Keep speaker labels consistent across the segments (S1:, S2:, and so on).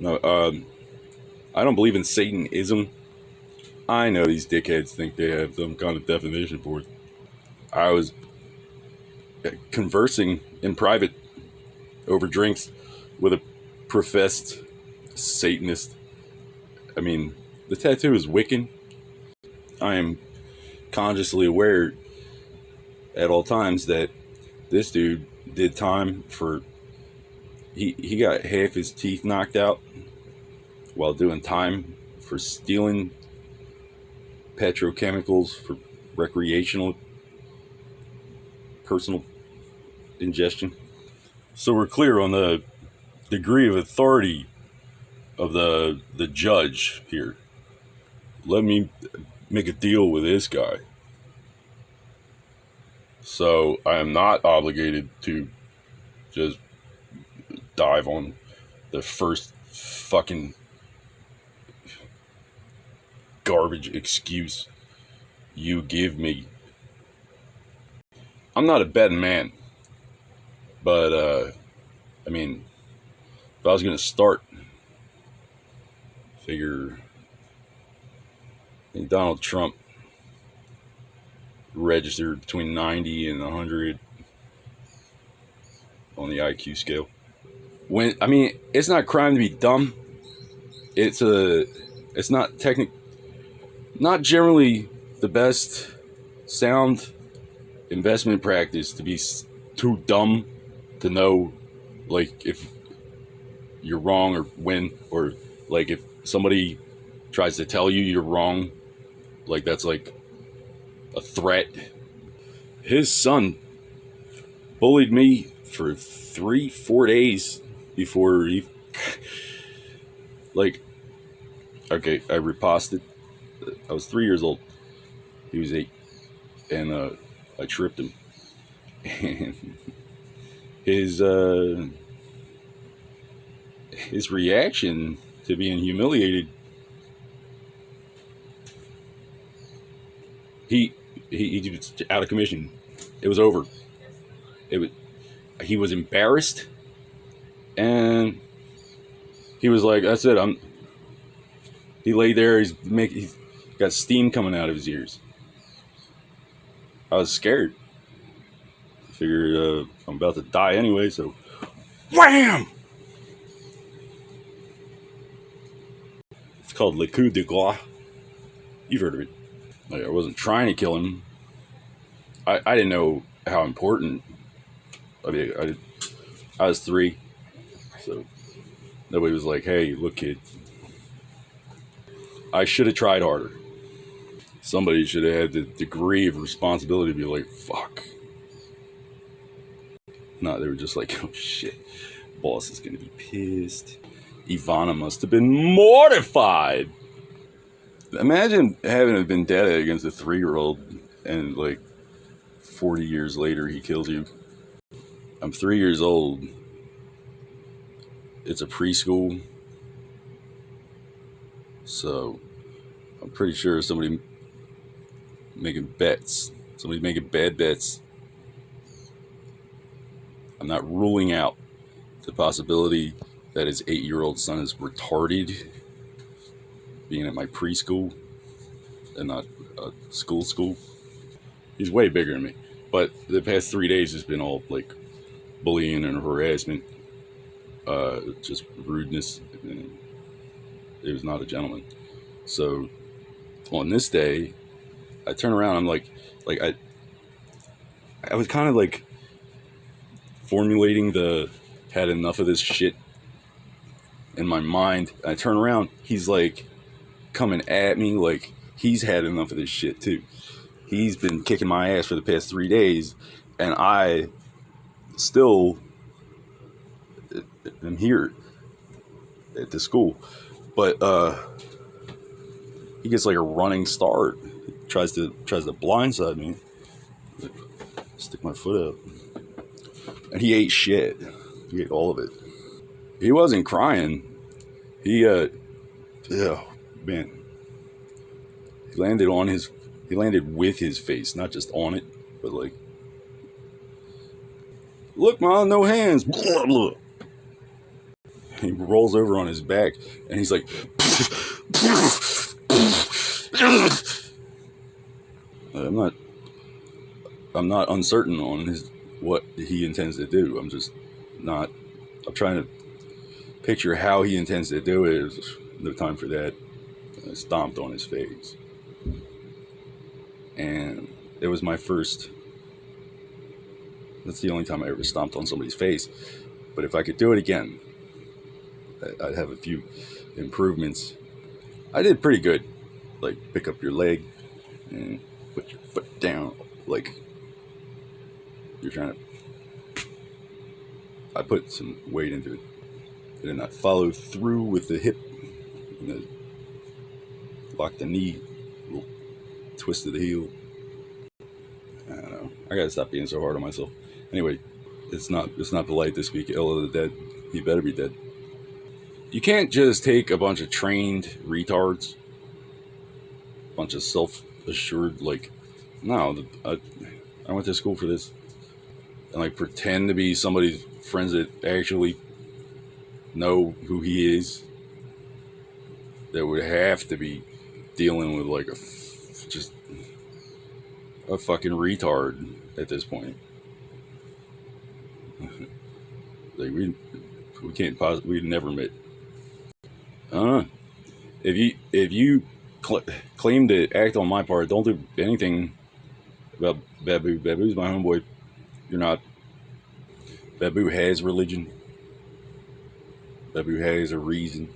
S1: No, I don't believe in Satanism. I know these dickheads think they have some kind of definition for it. I was conversing in private over drinks with a professed Satanist. I mean, the tattoo is Wiccan. I am consciously aware at all times that this dude did time for. He got half his teeth knocked out while doing time for stealing petrochemicals for recreational personal ingestion. So we're clear on the degree of authority of the judge here. Let me make a deal with this guy. So I am not obligated to just dive on the first fucking garbage excuse you give me. I'm not a betting man, but I mean, if I was gonna start, figure I think Donald Trump registered between 90 and 100 on the IQ scale. When I mean, it's not a crime to be dumb. It's not not generally the best sound investment practice to be too dumb to know, like, if you're wrong or when, or like if somebody tries to tell you you're wrong, like that's like a threat. His son bullied me for 3-4 days before he like, okay, I riposted. I was 3 years old, he was 8, and I tripped him, and his reaction to being humiliated, he was out of commission. It was over. He was embarrassed, and he was like, that's it, he laid there, he's got steam coming out of his ears. I was scared. I figured I'm about to die anyway, so wham! It's called Le Coup de Grace. You've heard of it. Like, I wasn't trying to kill him. I didn't know how important. I mean, I was 3, so nobody was like, hey, look, kid. I should have tried harder. Somebody should have had the degree of responsibility to be like, fuck. No, they were just like, oh shit, boss is gonna be pissed. Ivana must have been mortified. Imagine having a vendetta against a 3-year-old and like 40 years later he kills you. I'm 3 years old. It's a preschool. So I'm pretty sure somebody making bets. Somebody's making bad bets. I'm not ruling out the possibility that his 8-year-old son is retarded, being at my preschool and not a school. He's way bigger than me. But the past 3 days has been all like bullying and harassment, just rudeness. And it was not a gentleman. So on this day, I turn around. I'm like I was kind of like formulating had enough of this shit in my mind. I turn around. He's like coming at me like he's had enough of this shit too. He's been kicking my ass for the past 3 days, and I still am here at the school. But he gets like a running start. He tries to blindside me. Stick my foot up. And he ate shit. He ate all of it. He wasn't crying. He oh man. He landed with his face, not just on it, but like, look, Mom, no hands. Blah, blah. he rolls over on his back, and he's like, I'm not uncertain on what he intends to do. I'm just not. I'm trying to picture how he intends to do it. There's no time for that. I stomped on his face, and it was my first. That's the only time I ever stomped on somebody's face. But if I could do it again, I'd have a few improvements. I did pretty good. Like, pick up your leg and put your foot down. Like, you're trying to. I put some weight into it. And then I followed through with the hip. And the, lock the knee. Little twist of the heel. I don't know. I gotta stop being so hard on myself. Anyway, it's not polite to speak ill of the dead. He better be dead. You can't just take a bunch of trained retards, a bunch of self-assured, like, no, I went to school for this, and like pretend to be somebody's friends that actually know who he is, that would have to be dealing with like just a fucking retard at this point. Like we can't possibly, we'd never met. If you claim to act on my part, don't do anything about Babu. Babu's my homeboy. You're not. Babu has religion. Babu has a reason.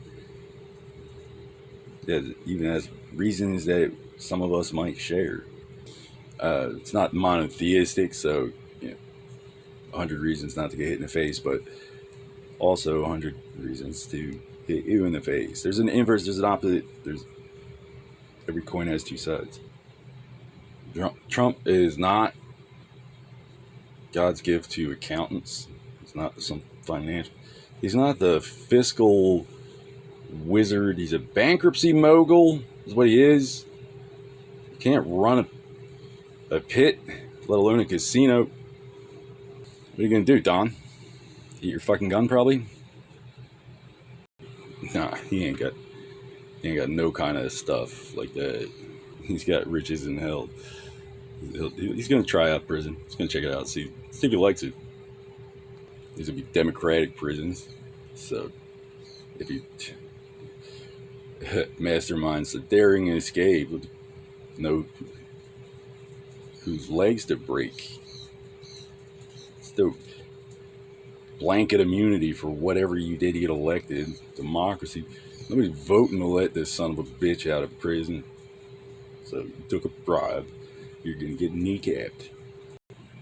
S1: Yeah, even has reasons that some of us might share. It's not monotheistic, so 100 reasons not to get hit in the face, but also 100 reasons to hit you in the face. There's an inverse, there's an opposite. Every coin has two sides. Trump is not God's gift to accountants. It's not some financial. He's not the fiscal wizard. He's a bankruptcy mogul. Is what he is. You can't run a pit, let alone a casino. What are you gonna do, Don? Eat your fucking gun, probably? Nah, he ain't got no kind of stuff like that. He's got riches in hell. He's gonna try out prison. He's gonna check it out, see if he likes it. These will be democratic prisons, so if he masterminds the daring escape, know whose legs to break. Still blanket immunity for whatever you did to get elected. Democracy. Nobody's voting to let this son of a bitch out of prison. So you took a bribe. You're gonna get kneecapped.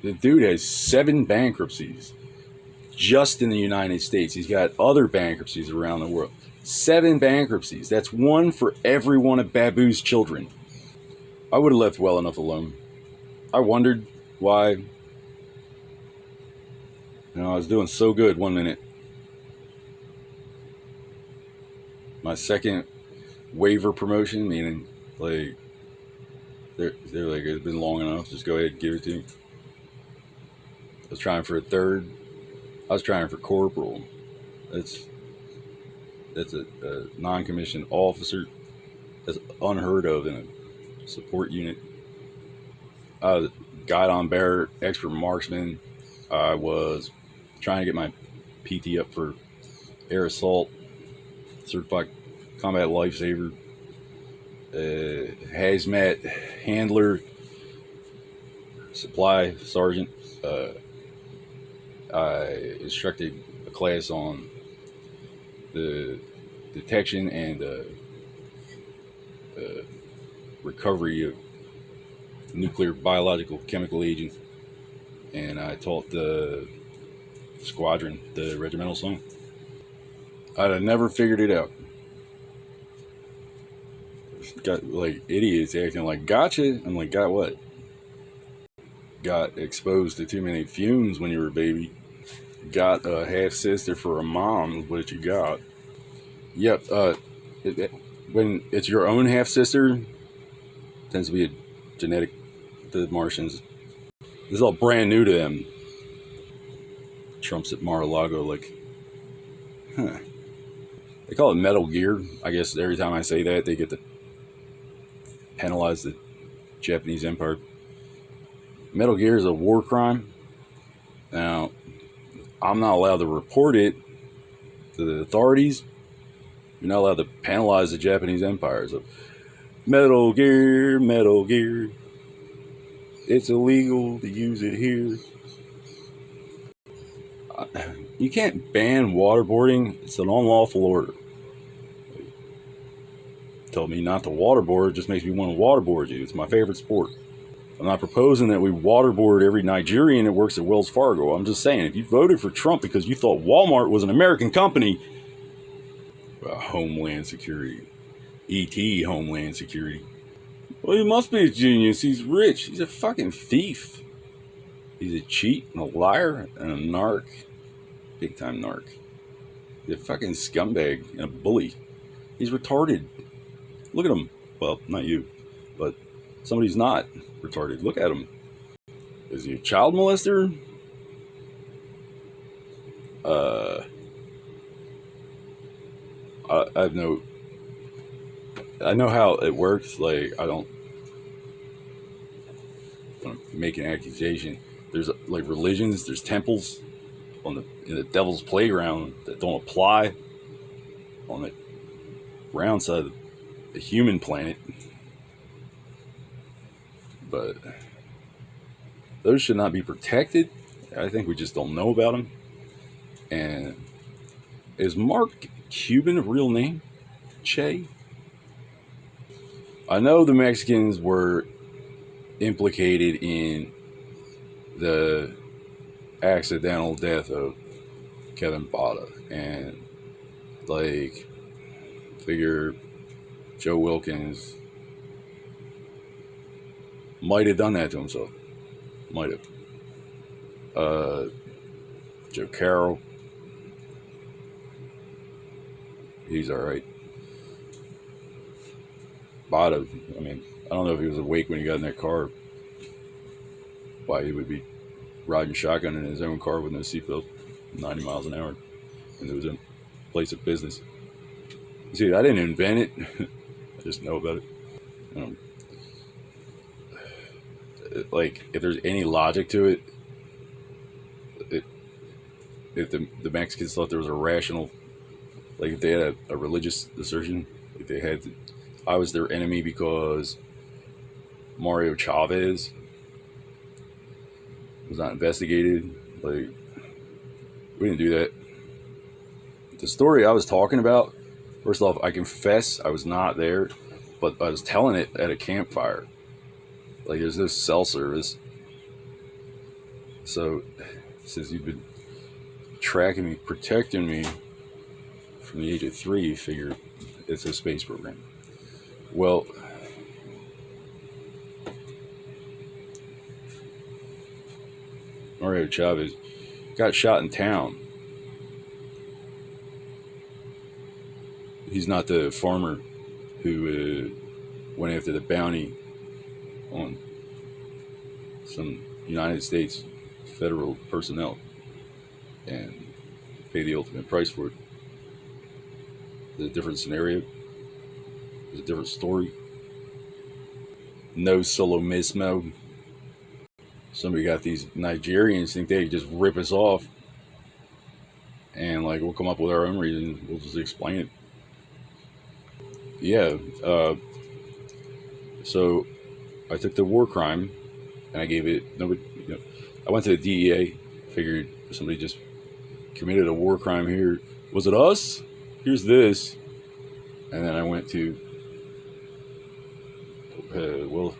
S1: The dude has 7 bankruptcies just in the United States. He's got other bankruptcies around the world. 7 bankruptcies. That's one for every one of Babu's children. I would have left well enough alone. I wondered why. I was doing so good one minute. My second waiver promotion, meaning like they're like, it's been long enough, just go ahead and give it to me. I was trying for a third. I was trying for corporal. That's a non-commissioned officer. That's unheard of in a support unit. I was a guide on bear, expert marksman. I was trying to get my PT up for air assault, certified combat lifesaver, hazmat handler, supply sergeant. I instructed a class on the detection and recovery of nuclear, biological, chemical agents, and I taught the squadron the regimental song. I'd have never figured it out. Got like idiots acting like, gotcha. I'm like, got what? Got exposed to too many fumes when you were a baby. Got a half sister for a mom. What you got? Yep. When it's your own half sister, tends to be a genetic. The Martians. This is all brand new to them. Trump's at Mar-a-Lago, like, huh? They call it Metal Gear. I guess every time I say that, they get to penalize the Japanese Empire. Metal Gear is a war crime. Now, I'm not allowed to report it to the authorities. You're not allowed to penalize the Japanese Empire. So, Metal Gear, Metal Gear. It's illegal to use it here. You can't ban waterboarding. It's an unlawful order. Told me not to waterboard. It just makes me want to waterboard you. It's my favorite sport. I'm not proposing that we waterboard every Nigerian that works at Wells Fargo. I'm just saying, if you voted for Trump because you thought Walmart was an American company, Homeland Security, E.T. Homeland Security. Well, he must be a genius. He's rich. He's a fucking thief. He's a cheat and a liar and a narc. Big time narc. He's a fucking scumbag and a bully. He's retarded. Look at him. Well, not you, but somebody's not retarded. Look at him. Is he a child molester? I have no. I know how it works. Like, I don't want to make an accusation. There's like religions. There's temples in the devil's playground that don't apply on the round side of the human planet. But those should not be protected. I think we just don't know about them. And is Mark Cuban a real name? Che? I know the Mexicans were implicated in the accidental death of Kevin Bada, and like, figure Joe Wilkins might have done that to himself. Might have. Joe Carroll, he's alright. Bada, I mean, I don't know if he was awake when he got in that car. Why he would be riding shotgun in his own car with no seatbelt, 90 miles an hour, and it was a place of business. You see, I didn't invent it. I just know about it. Like, if there's any logic to it, if the Mexicans thought there was a rational, like if they had a religious assertion, like they had to, I was their enemy because Mario Chavez was not investigated. Like, we didn't do that. The story I was talking about, first off, I confess I was not there, but I was telling it at a campfire. Like, there's no cell service. So, since you've been tracking me, protecting me from the age of 3, you figure it's a space program. Well, Mario Chavez got shot in town. He's not the farmer who went after the bounty on some United States federal personnel and paid the ultimate price for it. It's a different scenario. It's a different story. No solo mismo. Somebody got these Nigerians think they just rip us off, and like, we'll come up with our own reason. We'll just explain it. Yeah. So I took the war crime and I gave it. Nobody. I went to the DEA. Figured somebody just committed a war crime here. Was it us? Here's this. And then I went to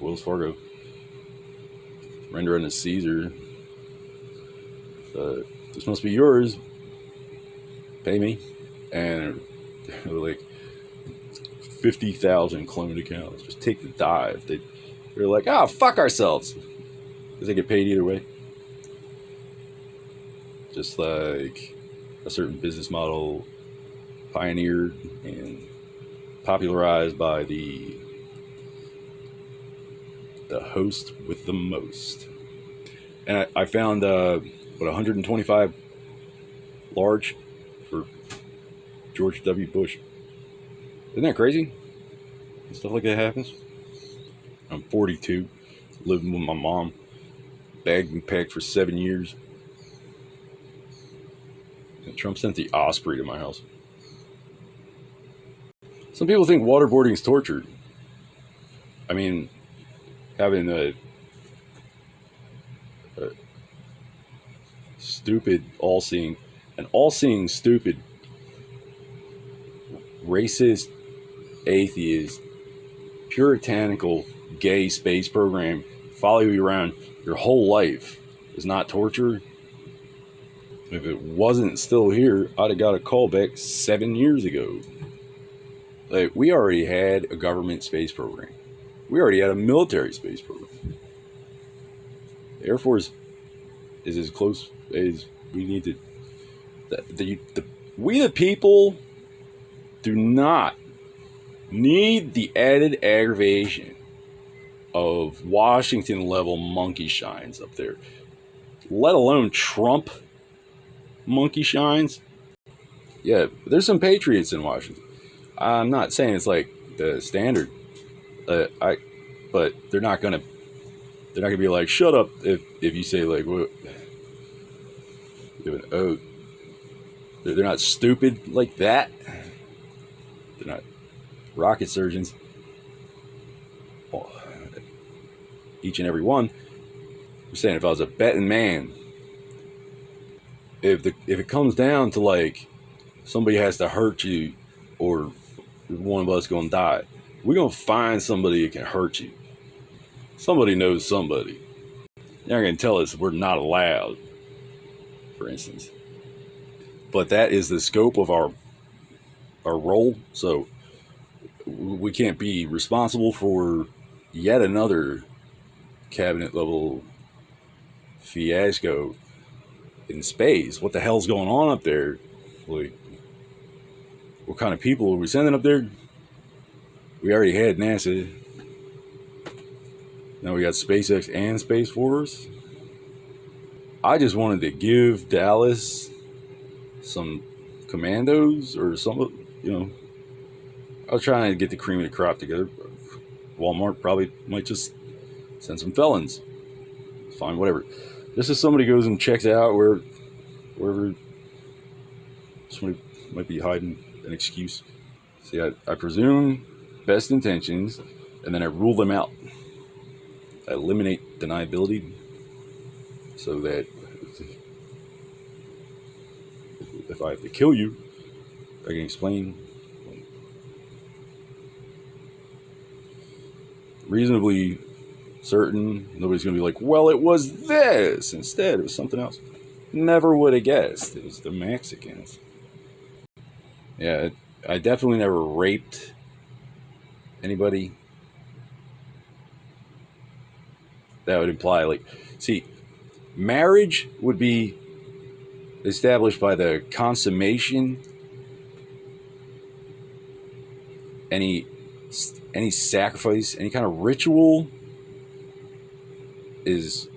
S1: Wells Fargo. Render unto Caesar. This must be yours. Pay me. And they were like 50,000 cloned accounts. Just take the dive. They're like, fuck ourselves. Because they get paid either way. Just like a certain business model pioneered and popularized by the host with the most. And I found 125 large for George W. Bush. Isn't that crazy? Stuff like that happens. I'm 42, living with my mom, bagged and packed for 7 years. And Trump sent the Osprey to my house. Some people think waterboarding is torture. I mean, having a stupid, all-seeing, stupid, racist, atheist, puritanical, gay space program follow you around your whole life is not torture. If it wasn't still here, I'd have got a call back 7 years ago. Like, we already had a government space program. We already had a military space program. The Air Force is as close as we need to. We the people do not need the added aggravation of Washington level monkey shines up there, let alone Trump monkey shines. Yeah, there's some patriots in Washington. I'm not saying it's like the standard, but they're not gonna be like, shut up if you say like, what, give an oath. They're not stupid like that. They're not rocket surgeons. Well, each and every one. I'm saying, if I was a betting man, if it comes down to like somebody has to hurt you or one of us gonna die, we're gonna find somebody that can hurt you. Somebody knows somebody. They're not gonna tell us we're not allowed, for instance. But that is the scope of our role. So we can't be responsible for yet another cabinet level fiasco in space. What the hell's going on up there? Like, what kind of people are we sending up there? We already had NASA. Now we got SpaceX and Space Force. I just wanted to give Dallas some commandos or some, I was trying to get the cream of the crop together. Walmart probably might just send some felons. Fine, whatever. Just as somebody goes and checks out wherever somebody might be hiding an excuse. See, I presume best intentions, and then I rule them out. I eliminate deniability so that if I have to kill you, I can explain reasonably certain. Nobody's going to be like, well, it was this. Instead, it was something else. Never would have guessed. It was the Mexicans. Yeah, I definitely never raped anybody. That would imply, like, see, marriage would be established by the consummation. Any sacrifice, any kind of ritual is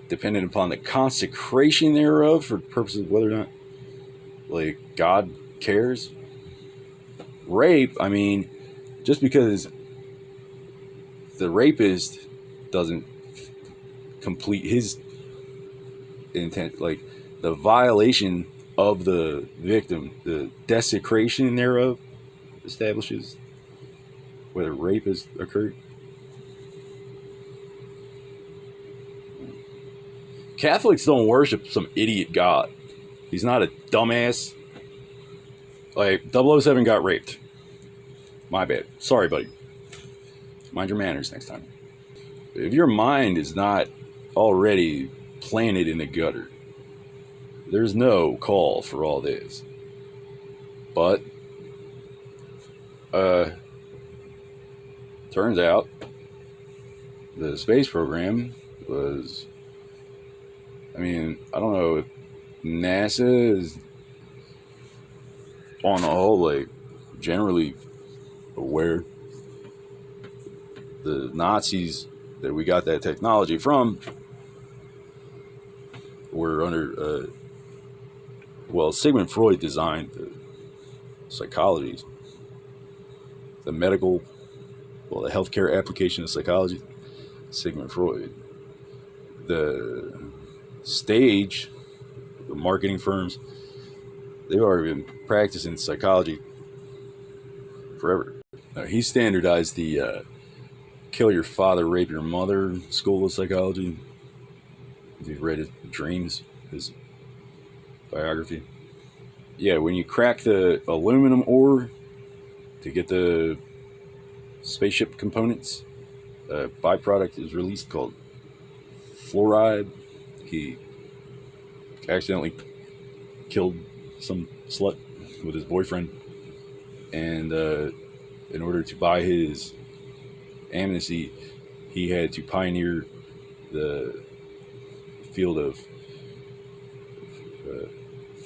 S1: dependent upon the consecration thereof for purposes of whether or not, like, God cares. Rape, I mean, just because the rapist doesn't complete his intent, like the violation of the victim, the desecration thereof establishes whether rape has occurred. Catholics don't worship some idiot God. He's not a dumbass. Like, 007 got raped. My bad. Sorry, buddy. Mind your manners next time. If your mind is not already planted in the gutter, there's no call for all this. But, turns out the space program was, I mean, I don't know if NASA is on the whole, like, generally aware. The Nazis that we got that technology from were under Well, Sigmund Freud designed the psychology, the medical, well, the healthcare application of psychology. Sigmund Freud. The stage, the marketing firms, they've already been practicing psychology forever. He standardized the kill your father, rape your mother school of psychology. If you've read his Dreams, his biography. Yeah, when you crack the aluminum ore to get the spaceship components, a byproduct is released called fluoride. He accidentally killed some slut with his boyfriend, and in order to buy his amnesty, he had to pioneer the field of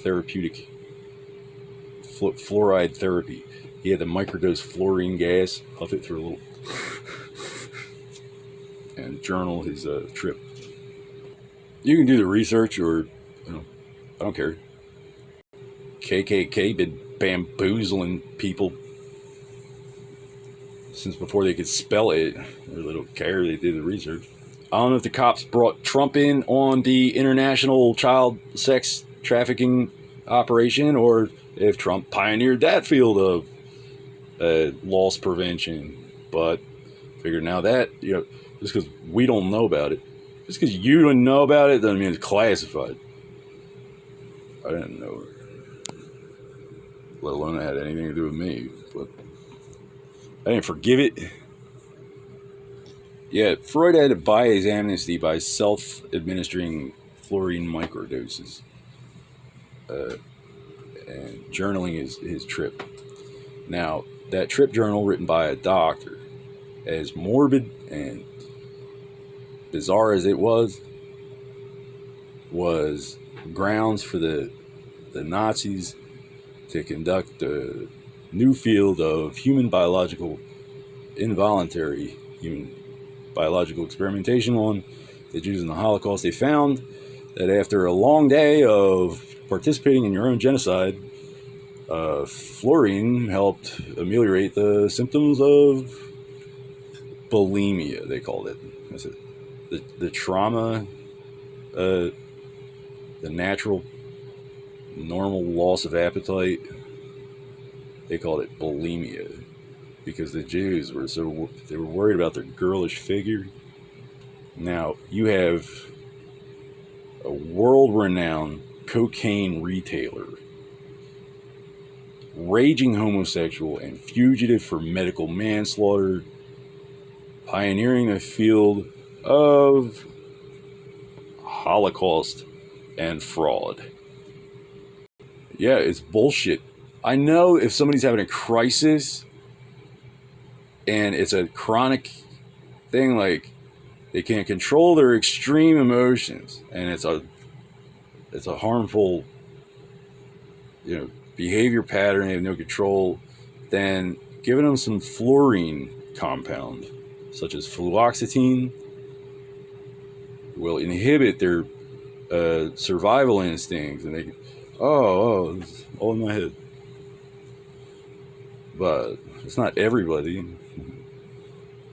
S1: therapeutic fluoride therapy. He had to microdose fluorine gas, puff it through a little, and journal his trip. You can do the research, or I don't care. KKK been bamboozling people since before they could spell it. They don't care. They did the research. I don't know if the cops brought Trump in on the international child sex trafficking operation, or if Trump pioneered that field of loss prevention. But figure now that, just because we don't know about it, just because you don't know about it doesn't mean it's classified. I didn't know it, let alone it had anything to do with me. But I didn't forgive it. Yeah, Freud had to buy his amnesty by self-administering fluorine microdoses and journaling his trip. Now, that trip journal written by a doctor, as morbid and bizarre as it was grounds for the Nazis to conduct a new field of involuntary human biological experimentation on the Jews in the Holocaust. They found that after a long day of participating in your own genocide, fluorine helped ameliorate the symptoms of bulimia, they called it. That's it. The trauma, the natural, normal loss of appetite, they called it bulimia, because the Jews they were worried about their girlish figure. Now, you have a world-renowned cocaine retailer, raging homosexual and fugitive for medical manslaughter, pioneering a field of Holocaust and fraud. Yeah, it's bullshit. I know if somebody's having a crisis and it's a chronic thing, like they can't control their extreme emotions, and it's a harmful, behavior pattern, they have no control, then giving them some fluorine compound, such as fluoxetine, will inhibit their survival instincts, and they it's all in my head. But it's not everybody.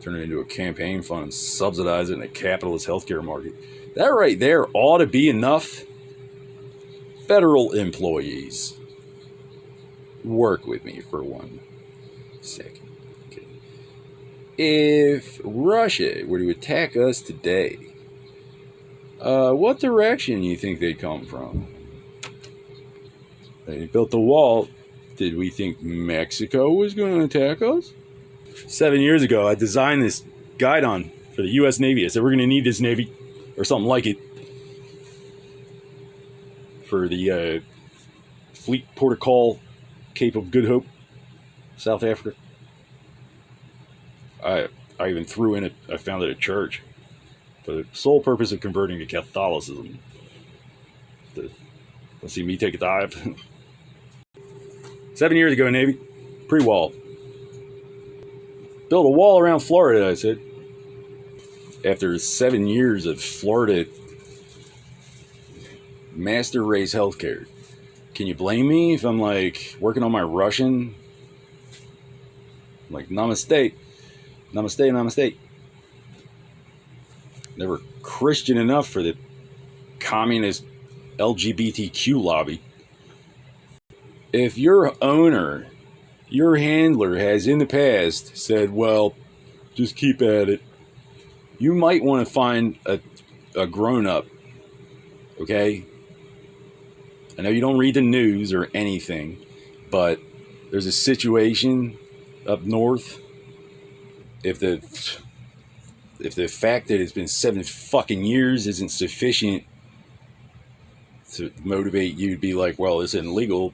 S1: Turn it into a campaign fund and subsidize it in a capitalist healthcare market. That right there ought to be enough. Federal employees, work with me for 1 second. Okay. If Russia were to attack us today, what direction do you think they'd come from? They built the wall. Did we think Mexico was going to attack us? 7 years ago, I designed this guidon for the U.S. Navy. I said, we're going to need this Navy, or something like it, for the Fleet Protocol, Cape of Good Hope, South Africa. I even threw in I founded a church for the sole purpose of converting to Catholicism. Let's see me take a dive. 7 years ago, Navy, pre-wall. Build a wall around Florida, I said. After 7 years of Florida master race healthcare, Can you blame me if I'm like working on my Russian? I'm like, namaste, namaste, namaste. Never Christian enough for the communist LGBTQ lobby. If your owner, your handler has in the past said, well, just keep at it, you might want to find a grown-up, okay? I know you don't read the news or anything, but there's a situation up north. If the fact that it's been 7 fucking years isn't sufficient to motivate you to be like, well, this isn't legal,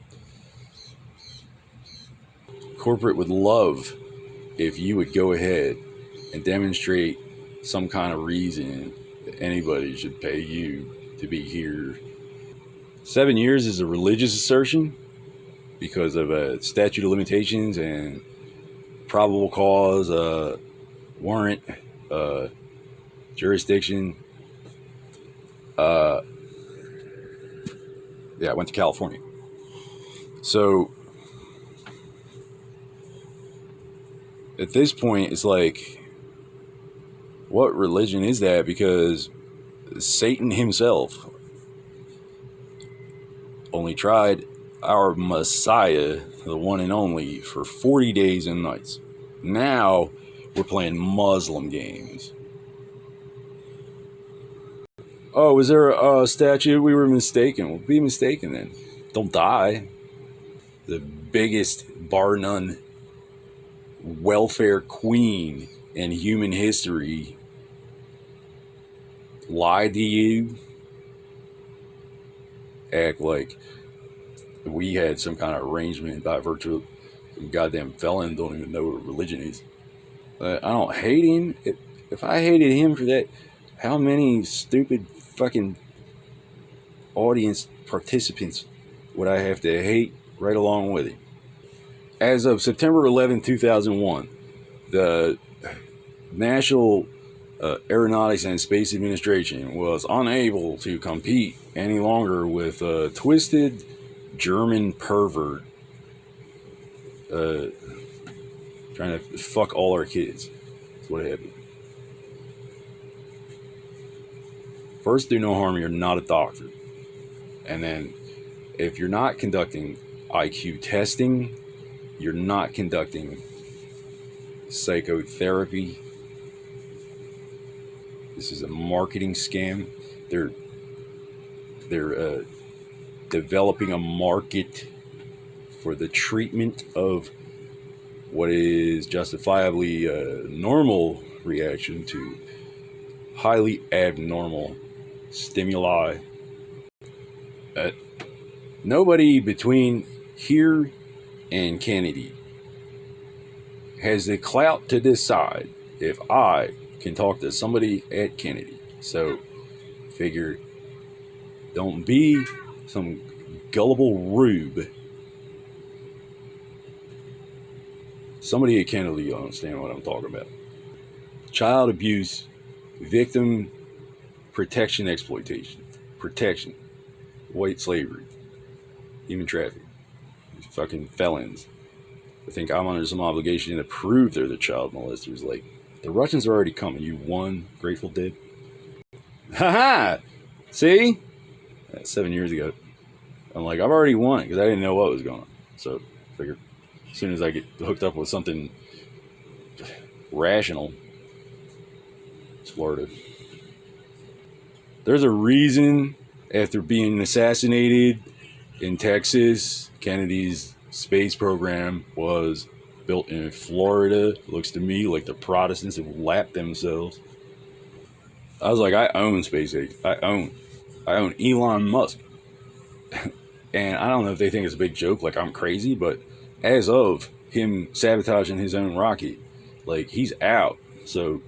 S1: corporate would love if you would go ahead and demonstrate some kind of reason that anybody should pay you to be here. 7 years is a religious assertion because of a statute of limitations and probable cause, warrant, jurisdiction. Yeah, I went to California. So at this point, it's like, what religion is that? Because Satan himself only tried our Messiah, the one and only, for 40 days and nights. Now we're playing Muslim games. Oh, was there a statue? We were mistaken. We'll be mistaken then. Don't die. The biggest, bar none, welfare queen in human history lied to you. Act like we had some kind of arrangement by virtue of some goddamn felon don't even know what religion is. I don't hate him. If I hated him for that, how many stupid fucking audience participants would I have to hate right along with him? As of September 11, 2001, the National Aeronautics and Space Administration was unable to compete any longer with a twisted German pervert trying to fuck all our kids. That's what happened. First, do no harm, you're not a doctor. And then, if you're not conducting IQ testing, you're not conducting psychotherapy. This is a marketing scam. They're developing a market for the treatment of what is justifiably a normal reaction to highly abnormal stimuli. Nobody between here and Kennedy has the clout to decide if I can talk to somebody at Kennedy. So figure, don't be some gullible rube. Somebody at Kennedy will understand what I'm talking about. Child abuse, victim protection, exploitation, protection, white slavery, human trafficking. These fucking felons. I think I'm under some obligation to prove they're the child molesters. Like, the Russians are already coming. You won, Grateful Dead. Ha-ha! See? 7 years ago. I'm like, I've already won because I didn't know what was going on. So, I figured as soon as I get hooked up with something rational, it's Florida. There's a reason after being assassinated in Texas, Kennedy's space program was built in Florida. Looks to me like the Protestants have lapped themselves. I was like, I own SpaceX. I own Elon Musk. And I don't know if they think it's a big joke, like I'm crazy, but as of him sabotaging his own rocket, like, he's out. So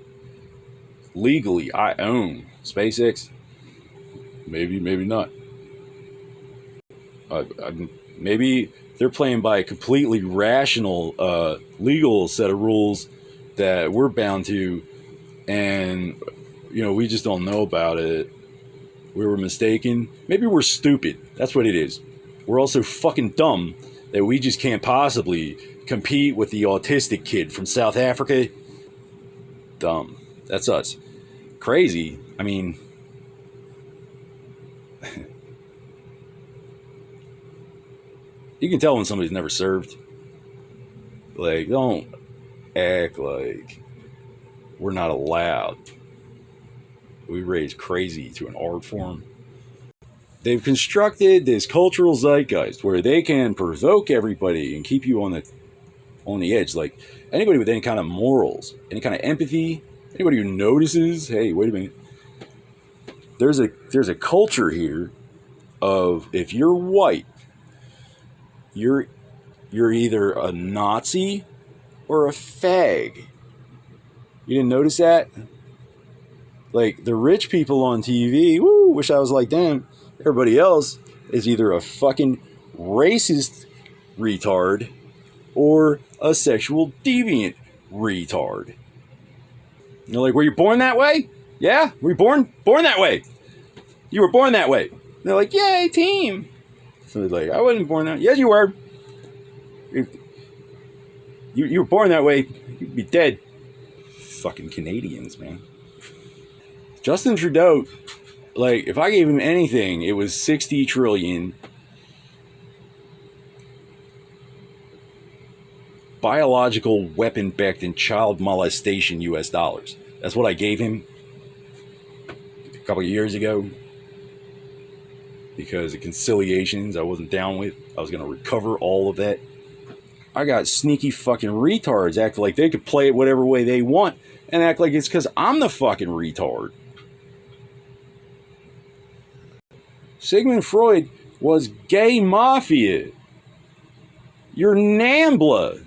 S1: legally, I own SpaceX. Maybe not. Maybe they're playing by a completely rational, legal set of rules that we're bound to, and we just don't know about it. We were mistaken. Maybe we're stupid. That's what it is. we're also fucking dumb that we just can't possibly compete with the autistic kid from South Africa. Dumb. That's us. Crazy. I mean, you can tell when somebody's never served. Like, don't act like we're not allowed. We raise crazy to an art form. They've constructed this cultural zeitgeist where they can provoke everybody and keep you on the edge. Like anybody with any kind of morals, any kind of empathy, anybody who notices, hey, wait a minute. There's a culture here of if you're white, you're either a Nazi or a fag. You didn't notice that? Like the rich people on TV, woo, wish I was like them. Everybody else is either a fucking racist retard or a sexual deviant retard. You're like, were you born that way? Yeah? Were you born that way? You were born that way. And they're like, yay, team. So they're like, I wasn't born that way. Yes, you were. You were born that way. You'd be dead. Fucking Canadians, man. Justin Trudeau, like, if I gave him anything, it was 60 trillion biological weapon-backed and child molestation US dollars. That's what I gave him a couple of years ago because the conciliations I wasn't down with. I was going to recover all of that. I got sneaky fucking retards act like they could play it whatever way they want and act like it's because I'm the fucking retard. Sigmund Freud was gay mafia. You're NAMBLA.